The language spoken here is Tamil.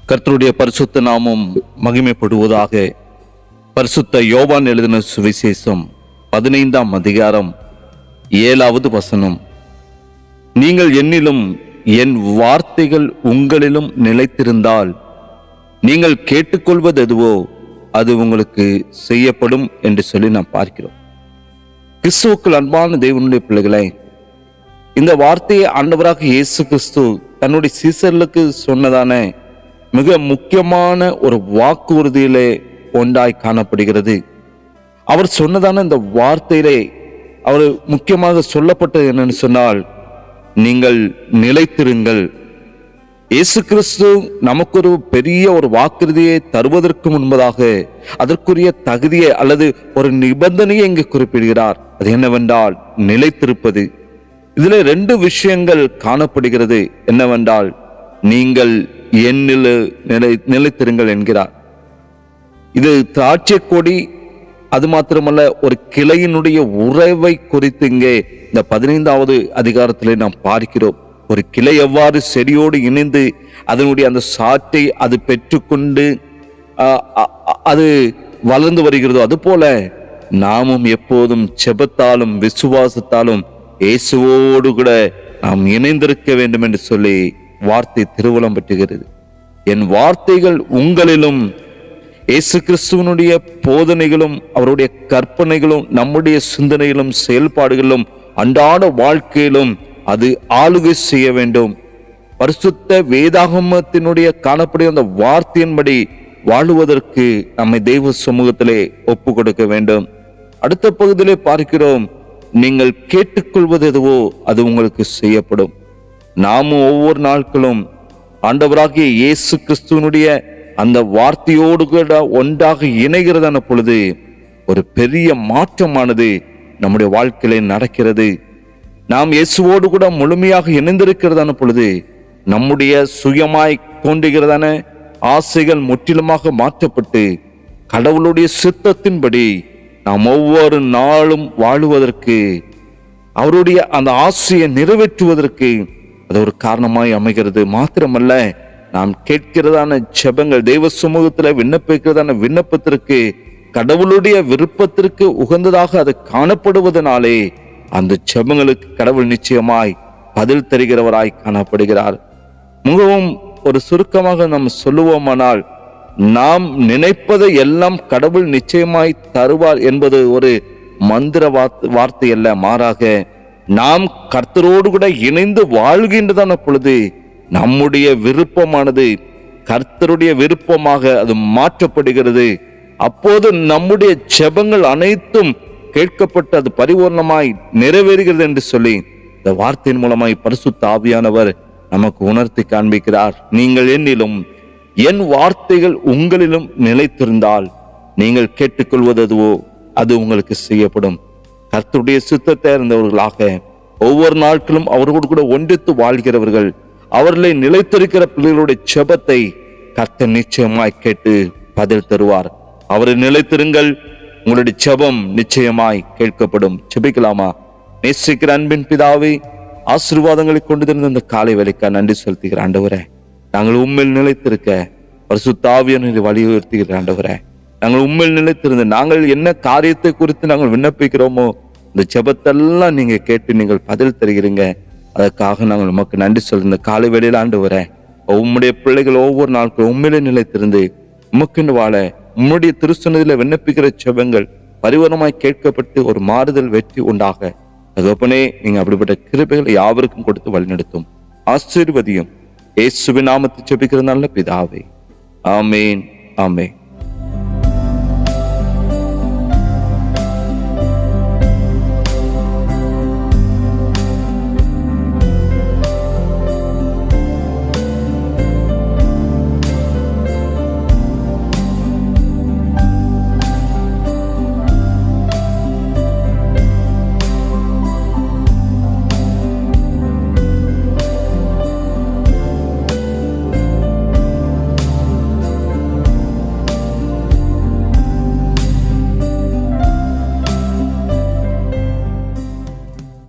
கர்த்தருடைய பரிசுத்த நாமம் மகிமைப்படுவதாக. பரிசுத்த யோவான் எழுதின சுவிசேஷம் 15ஆம் அதிகாரம் 7வது வசனம். நீங்கள் என்னிலும் என் வார்த்தைகள் உங்களிலும் நிலைத்திருந்தால் நீங்கள் கேட்டுக்கொள்வது எதுவோ அது உங்களுக்கு செய்யப்படும் என்று சொல்லி நாம் பார்க்கிறோம். கிறிஸ்துவுக்குள் அன்பான தேவனுடைய பிள்ளைகளை, இந்த வார்த்தையை ஆண்டவராக இயேசு கிறிஸ்து தன்னுடைய சீசர்களுக்கு சொன்னதான மிக முக்கியமான ஒரு வாக்குறுதியிலே ஒன்றாய் காணப்படுகிறது. அவர் சொன்னதான இந்த வார்த்தையிலே அவர் முக்கியமாக சொல்லப்பட்டது என்னன்னு சொன்னால், நீங்கள் நிலைத்திருங்கள். இயேசு கிறிஸ்து நமக்கு ஒரு பெரிய ஒரு வாக்குறுதியை தருவதற்கு முன்பதாக அதற்குரிய தகுதியை அல்லது ஒரு நிபந்தனையை இங்கு குறிப்பிடுகிறார். அது என்னவென்றால் நிலைத்திருப்பது. இதுல 2 விஷயங்கள் காணப்படுகிறது. என்னவென்றால், நீங்கள் என்னில் நிலைத்திருங்கள் என்கிறார். இது திராட்சை கொடி, அது மாத்திரமல்ல, ஒரு கிளையினுடைய உறவை குறித்து இங்கே இந்த 15வது அதிகாரத்திலே நாம் பார்க்கிறோம். ஒரு கிளை எவ்வாறு செடியோடு இணைந்து அதனுடைய அந்த சாற்றை அது பெற்றுக்கொண்டு அது வளர்ந்து வருகிறதோ, அதுபோல நாமும் எப்போதும் செபத்தாலும் விசுவாசத்தாலும் இயேசுவோடு கூட நாம் இணைந்திருக்க வேண்டும் என்று சொல்லி வார்த்தை திருவுளம் பெற்றுகிறது. என் வார்த்தைகள் உங்களிலும், இயேசு கிறிஸ்துவனுடைய போதனைகளும் அவருடைய கற்பனைகளும் நம்முடைய சிந்தனையிலும் செயல்பாடுகளிலும் அன்றாட வாழ்க்கையிலும் அது ஆளுகை செய்ய வேண்டும். பரிசுத்த வேதாகமத்தினுடைய காணப்படும் அந்த வார்த்தையின்படி வாழுவதற்கு நம்மை தெய்வ சமூகத்திலே ஒப்பு கொடுக்க வேண்டும். அடுத்த பகுதியிலே பார்க்கிறோம், நீங்கள் கேட்டுக்கொள்வது எதுவோ அது உங்களுக்கு செய்யப்படும். நாமும் ஒவ்வொரு நாட்களும் ஆண்டவராகிய இயேசு கிறிஸ்துவனுடைய அந்த வார்த்தையோடு கூட ஒன்றாக இணைகிறதான பொழுது ஒரு பெரிய மாற்றமானது நம்முடைய வாழ்க்கையில நடக்கிறது. நாம் இயேசுவோடு கூட முழுமையாக இணைந்திருக்கிறதான பொழுது நம்முடைய சுயமாய் தோன்றுகிறதான ஆசைகள் முற்றிலுமாக மாற்றப்பட்டு கடவுளுடைய சித்தத்தின்படி நாம் ஒவ்வொரு நாளும் வாழுவதற்கு, அவருடைய அந்த ஆசையை நிறைவேற்றுவதற்கு அது ஒரு காரணமாய் அமைகிறது. மாத்திரமல்ல, நாம் கேட்கிறதான ஜெபங்கள், தெய்வ சமூகத்துல விண்ணப்பிக்கிறதான விண்ணப்பத்திற்கு, கடவுளுடைய விருப்பத்திற்கு உகந்ததாக அது காணப்படுவதனாலே அந்த ஜெபங்களுக்கு கடவுள் நிச்சயமாய் பதில் தருகிறவராய் காணப்படுகிறார். மிகவும் ஒரு சுருக்கமாக நாம் சொல்லுவோமானால், நாம் நினைப்பதை எல்லாம் கடவுள் நிச்சயமாய் தருவார் என்பது ஒரு மந்திர வார்த்தை அல்ல. மாறாக நாம் கர்த்தரோடு கூட இணைந்து வாழ்கின்றதான பொழுது நம்முடைய விருப்பமானது கர்த்தருடைய விருப்பமாக அது மாற்றப்படுகிறது. அப்போது நம்முடைய ஜெபங்கள் அனைத்தும் கேட்கப்பட்டு அது பரிபூர்ணமாய் நிறைவேறுகிறது என்று சொல்லி இந்த வார்த்தையின் மூலமாய் பரிசுத்த ஆவியானவர் நமக்கு உணர்த்தி காண்பிக்கிறார். நீங்கள் என்னிலும் என் வார்த்தைகள் உங்களிலும் நிலைத்திருந்தால் நீங்கள் கேட்டுக்கொள்வதுவோ அது உங்களுக்கு செய்யப்படும். கர்த்தருடைய சித்தத்தை இருந்தவர்களாக ஒவ்வொரு நாட்களும் அவரோடு கூட ஒன்றித்து வாழ்கிறவர்கள், அவர்களை நிலைத்திருக்கிற பிள்ளைகளுடைய ஜெபத்தை கர்த்தர் நிச்சயமாய் கேட்டு பதில் தருவார். அவரை நிலைத்திருங்கள், உங்களுடைய ஜெபம் நிச்சயமாய் கேட்கப்படும். ஜெபிக்கலாமா? நேசிக்கிற அன்பின் பிதாவே, ஆசீர்வாதங்களை கொண்டு தந்த இந்த காலை வேலைக்கா நன்றி செலுத்துகிற ஆண்டவரே, நாங்கள் உண்மையில் நிலைத்திருக்க பரிசுத்த ஆவியானவரை வலியுறுத்துகிற ஆண்டவரே, நாங்கள் உண்மையில் நிலைத்திருந்து நாங்கள் என்ன காரியத்தை குறித்து நாங்கள் விண்ணப்பிக்கிறோமோ இந்த ஜெபத்தெல்லாம் நீங்க கேட்டு நீங்கள் பதில் தருகிறீங்க. அதற்காக நாங்கள் உமக்கு நன்றி சொல்ற இந்த காலை வேளையில் ஆண்டவரே, உம்முடைய பிள்ளைகள் ஒவ்வொரு நாட்களும் உண்மையிலே நிலைத்திருந்து உமக்குன்னு வாழ உம்முடைய திருச்சன்னதியில விண்ணப்பிக்கிற ஜெபங்கள் பரிவர்த்தமாய் கேட்கப்பட்டு ஒரு மாறுதல் வெற்றி உண்டாக தகப்பனே, நீங்க அப்படிப்பட்ட கிருபைகளை யாவருக்கும் கொடுத்து வழிநடத்தும். ஆசீர்வதியும். இயேசுவின் நாமத்தை ஜெபிக்கிற நல்ல பிதாவே, ஆமேன், ஆமேன்.